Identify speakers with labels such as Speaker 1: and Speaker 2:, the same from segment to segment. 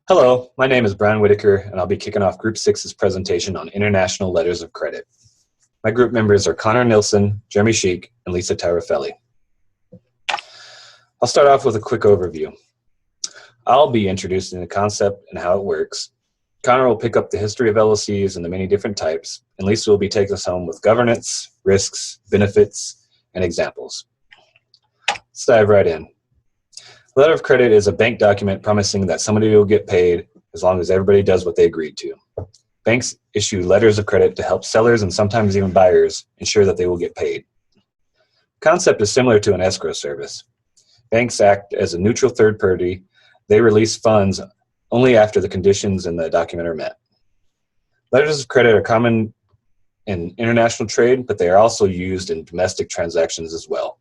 Speaker 1: Hello, my name is Brian Whitaker, and I'll be kicking off Group 6's presentation on International Letters of Credit. My group members are Connor Nilsson, Jeremy Sheik, and Lisa Tarafelli. I'll start off with a quick overview. I'll be introducing the concept and how it works. Connor will pick up the history of LLCs and the many different types, and Lisa will be taking us home with governance, risks, benefits, and examples. Let's dive right in. A letter of credit is a bank document promising that somebody will get paid as long as everybody does what they agreed to. Banks issue letters of credit to help sellers and sometimes even buyers ensure that they will get paid. The concept is similar to an escrow service. Banks act as a neutral third party. They release funds only after the conditions in the document are met. Letters of credit are common in international trade, but they are also used in domestic transactions as well,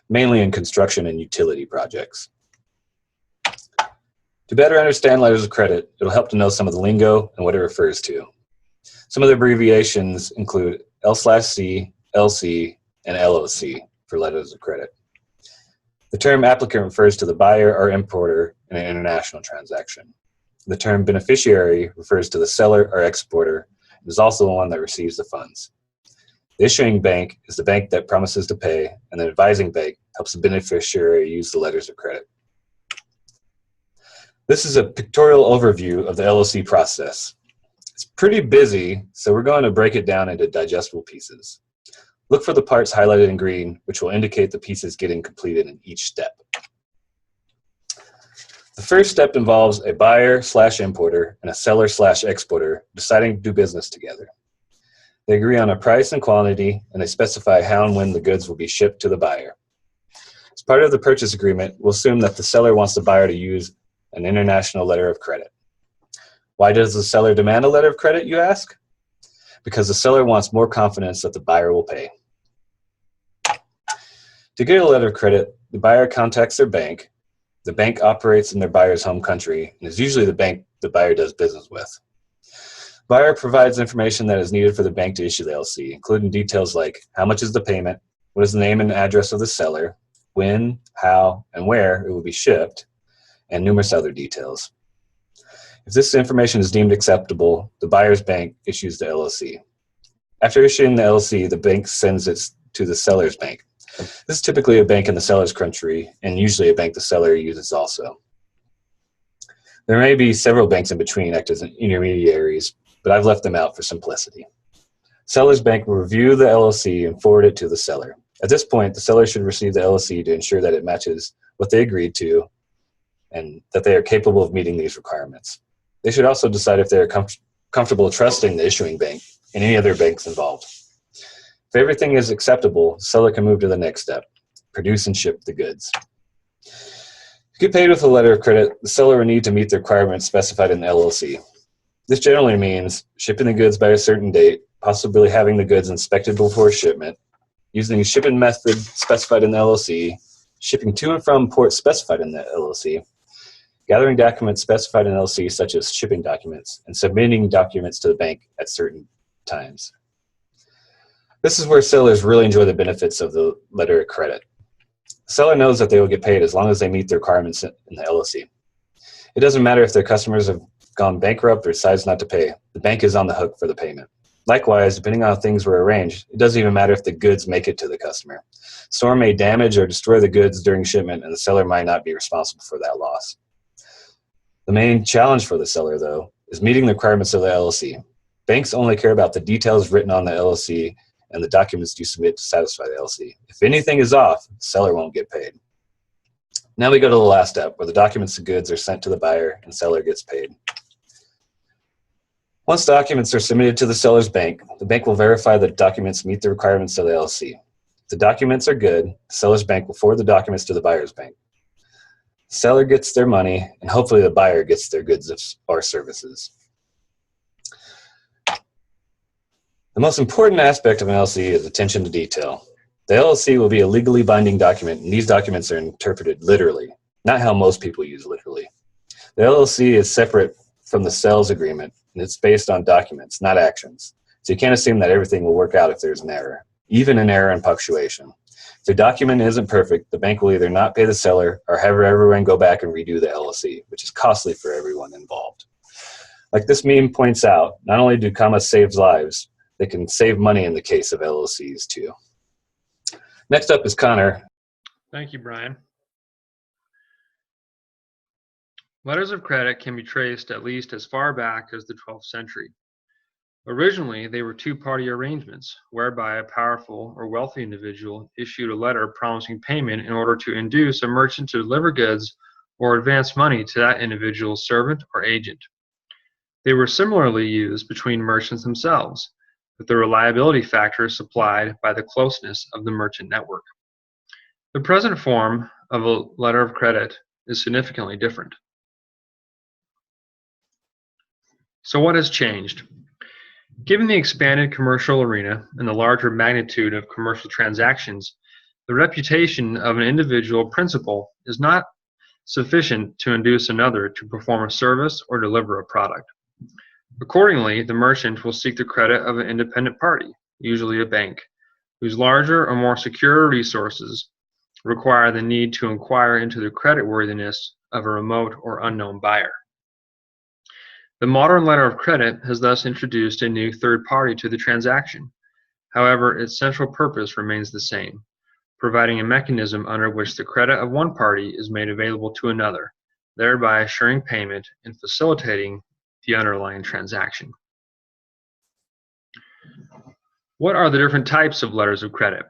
Speaker 1: mainly in construction and utility projects. To better understand letters of credit, it'll help to know some of the lingo and what it refers to. Some of the abbreviations include L/C, LC, and LOC for letters of credit. The term applicant refers to the buyer or importer in an international transaction. The term beneficiary refers to the seller or exporter and is also the one that receives the funds. The issuing bank is the bank that promises to pay, and the advising bank helps the beneficiary use the letters of credit. This is a pictorial overview of the LOC process. It's pretty busy, so we're going to break it down into digestible pieces. Look for the parts highlighted in green, which will indicate the pieces getting completed in each step. The first step involves a buyer/importer and a seller/exporter deciding to do business together. They agree on a price and quantity, and they specify how and when the goods will be shipped to the buyer. As part of the purchase agreement, we'll assume that the seller wants the buyer to use an international letter of credit. Why does the seller demand a letter of credit, you ask? Because the seller wants more confidence that the buyer will pay. To get a letter of credit, the buyer contacts their bank. The bank operates in their buyer's home country and is usually the bank the buyer does business with. Buyer provides information that is needed for the bank to issue the LC, including details like how much is the payment, what is the name and address of the seller, when, how, and where it will be shipped, and numerous other details. If this information is deemed acceptable, the buyer's bank issues the LLC. After issuing the LLC, the bank sends it to the seller's bank. This is typically a bank in the seller's country, and usually a bank the seller uses also. There may be several banks in between act as intermediaries, but I've left them out for simplicity. Seller's bank will review the LLC and forward it to the seller. At this point, the seller should receive the LLC to ensure that it matches what they agreed to and that they are capable of meeting these requirements. They should also decide if they are comfortable trusting the issuing bank and any other banks involved. If everything is acceptable, the seller can move to the next step, produce and ship the goods. To get paid with a letter of credit, the seller will need to meet the requirements specified in the LLC. This generally means shipping the goods by a certain date, possibly having the goods inspected before shipment, using a shipping method specified in the LLC, shipping to and from ports specified in the LLC, gathering documents specified in the LLC such as shipping documents, and submitting documents to the bank at certain times. This is where sellers really enjoy the benefits of the letter of credit. The seller knows that they will get paid as long as they meet the requirements in the LLC. It doesn't matter if their customers have gone bankrupt or decides not to pay, the bank is on the hook for the payment. Likewise, depending on how things were arranged, it doesn't even matter if the goods make it to the customer. Storm may damage or destroy the goods during shipment, and the seller might not be responsible for that loss. The main challenge for the seller, though, is meeting the requirements of the LLC. Banks only care about the details written on the LLC and the documents you submit to satisfy the LLC. If anything is off, the seller won't get paid. Now we go to the last step, where the documents and goods are sent to the buyer and seller gets paid. Once documents are submitted to the seller's bank, the bank will verify that documents meet the requirements of the LLC. If the documents are good, the seller's bank will forward the documents to the buyer's bank. The seller gets their money, and hopefully the buyer gets their goods or services. The most important aspect of an LLC is attention to detail. The LLC will be a legally binding document, and these documents are interpreted literally, not how most people use literally. The LLC is separate from the sales agreement, and it's based on documents, not actions. So you can't assume that everything will work out if there's an error, even an error in punctuation. If the document isn't perfect, the bank will either not pay the seller or have everyone go back and redo the LLC, which is costly for everyone involved. Like this meme points out, not only do commas save lives, they can save money in the case of LLCs too. Next up is Connor.
Speaker 2: Thank you, Brian. Letters of credit can be traced at least as far back as the 12th century. Originally, they were two-party arrangements whereby a powerful or wealthy individual issued a letter promising payment in order to induce a merchant to deliver goods or advance money to that individual's servant or agent. They were similarly used between merchants themselves, with the reliability factor supplied by the closeness of the merchant network. The present form of a letter of credit is significantly different. So what has changed? Given the expanded commercial arena and the larger magnitude of commercial transactions, the reputation of an individual principal is not sufficient to induce another to perform a service or deliver a product. Accordingly, the merchant will seek the credit of an independent party, usually a bank, whose larger or more secure resources require the need to inquire into the creditworthiness of a remote or unknown buyer. The modern letter of credit has thus introduced a new third party to the transaction. However, its central purpose remains the same, providing a mechanism under which the credit of one party is made available to another, thereby assuring payment and facilitating the underlying transaction. What are the different types of letters of credit?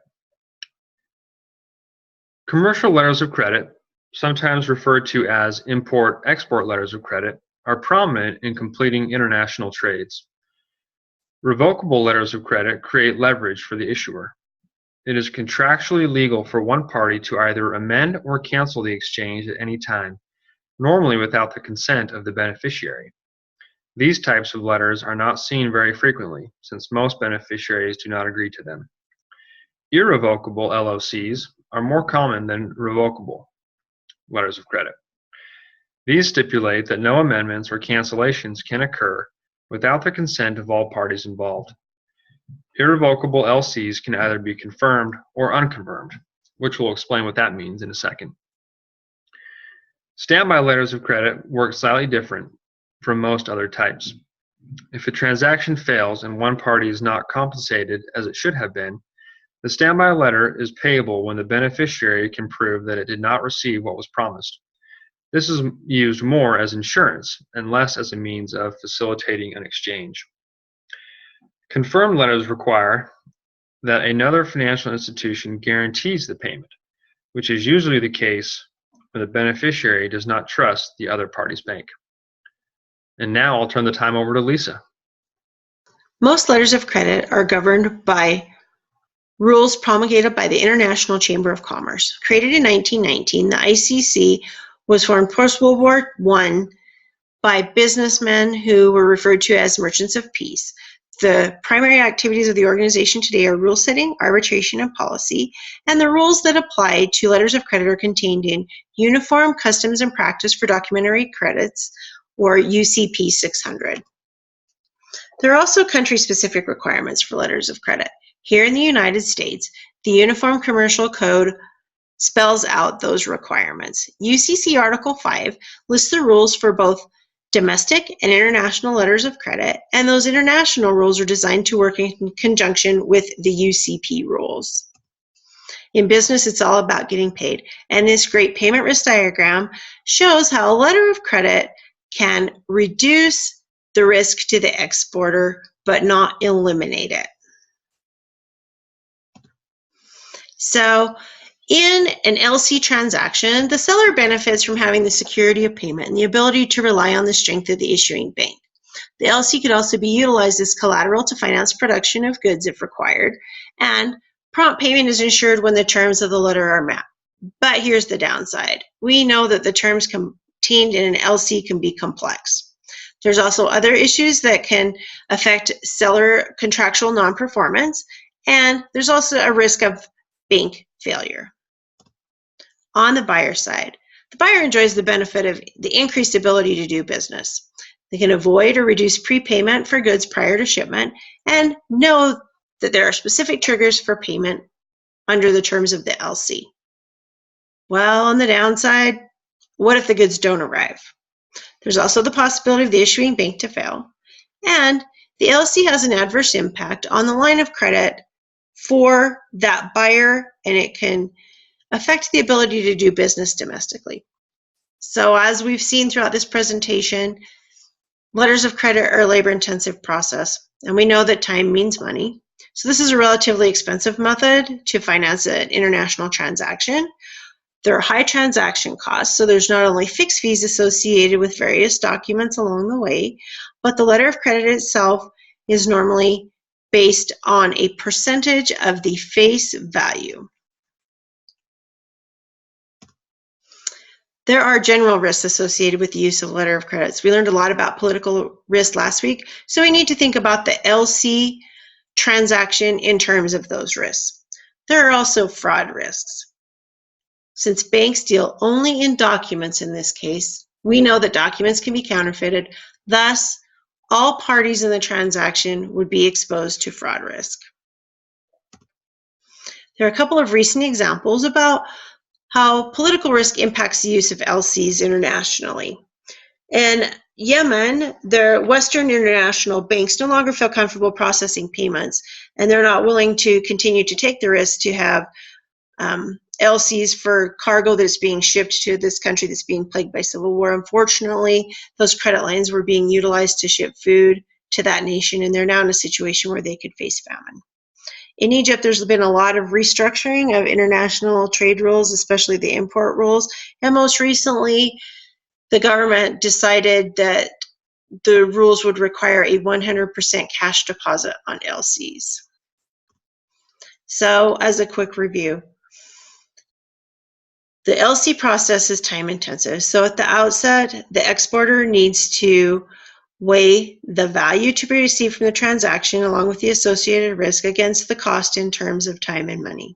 Speaker 2: Commercial letters of credit, sometimes referred to as import-export letters of credit, are prominent in completing international trades. Revocable letters of credit create leverage for the issuer. It is contractually legal for one party to either amend or cancel the exchange at any time, normally without the consent of the beneficiary. These types of letters are not seen very frequently, since most beneficiaries do not agree to them. Irrevocable LOCs are more common than revocable letters of credit. These stipulate that no amendments or cancellations can occur without the consent of all parties involved. Irrevocable LCs can either be confirmed or unconfirmed, which we'll explain what that means in a second. Standby letters of credit work slightly different from most other types. If a transaction fails and one party is not compensated as it should have been, the standby letter is payable when the beneficiary can prove that it did not receive what was promised. This is used more as insurance and less as a means of facilitating an exchange. Confirmed letters require that another financial institution guarantees the payment, which is usually the case when the beneficiary does not trust the other party's bank. And now I'll turn the time over to Lisa.
Speaker 3: Most letters of credit are governed by rules promulgated by the International Chamber of Commerce. Created in 1919, the ICC was formed post-World War I by businessmen who were referred to as merchants of peace. The primary activities of the organization today are rule setting, arbitration, and policy, and the rules that apply to letters of credit are contained in Uniform Customs and Practice for Documentary Credits, or UCP 600. There are also country-specific requirements for letters of credit. Here in the United States, the Uniform Commercial Code spells out those requirements. UCC Article 5 lists the rules for both domestic and international letters of credit, and those international rules are designed to work in conjunction with the UCP rules. In business, it's all about getting paid, and this great payment risk diagram shows how a letter of credit can reduce the risk to the exporter, but not eliminate it. So, in an LC transaction, the seller benefits from having the security of payment and the ability to rely on the strength of the issuing bank. The LC could also be utilized as collateral to finance production of goods if required, and prompt payment is ensured when the terms of the letter are met. But here's the downside. We know that the terms contained in an LC can be complex. There's also other issues that can affect seller contractual non-performance, and there's also a risk of bank failure. On the buyer side, the buyer enjoys the benefit of the increased ability to do business. They can avoid or reduce prepayment for goods prior to shipment and know that there are specific triggers for payment under the terms of the LC. Well, on the downside, what if the goods don't arrive? There's also the possibility of the issuing bank to fail, and the LC has an adverse impact on the line of credit for that buyer, and it can affect the ability to do business domestically. So as we've seen throughout this presentation, letters of credit are a labor-intensive process, and we know that time means money. So this is a relatively expensive method to finance an international transaction. There are high transaction costs, so there's not only fixed fees associated with various documents along the way, but the letter of credit itself is normally based on a percentage of the face value. There are general risks associated with the use of letter of credits. We learned a lot about political risk last week, so we need to think about the LC transaction in terms of those risks. There are also fraud risks. Since banks deal only in documents in this case, we know that documents can be counterfeited. Thus, all parties in the transaction would be exposed to fraud risk. There are a couple of recent examples about how political risk impacts the use of LCs internationally. In Yemen, the Western international banks no longer feel comfortable processing payments, and they're not willing to continue to take the risk to have LCs for cargo that's being shipped to this country that's being plagued by civil war. Unfortunately, those credit lines were being utilized to ship food to that nation, and they're now in a situation where they could face famine. In Egypt, there's been a lot of restructuring of international trade rules, especially the import rules, and most recently, the government decided that the rules would require a 100% cash deposit on LCs. So, as a quick review, the LC process is time intensive. So at the outset, the exporter needs to weigh the value to be received from the transaction along with the associated risk against the cost in terms of time and money.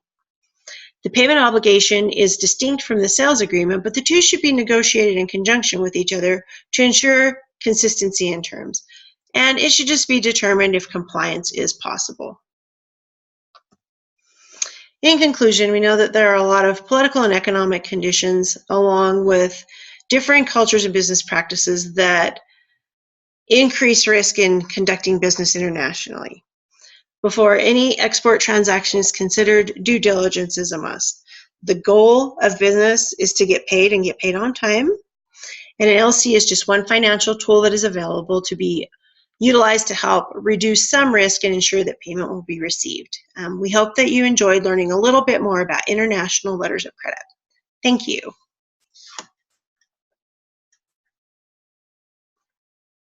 Speaker 3: The payment obligation is distinct from the sales agreement, but the two should be negotiated in conjunction with each other to ensure consistency in terms. And it should just be determined if compliance is possible. In conclusion, we know that there are a lot of political and economic conditions along with differing cultures and business practices that increase risk in conducting business internationally. Before any export transaction is considered, due diligence is a must. The goal of business is to get paid and get paid on time, and an LC is just one financial tool that is available to be utilized to help reduce some risk and ensure that payment will be received. We hope that you enjoyed learning a little bit more about international letters of credit. Thank you.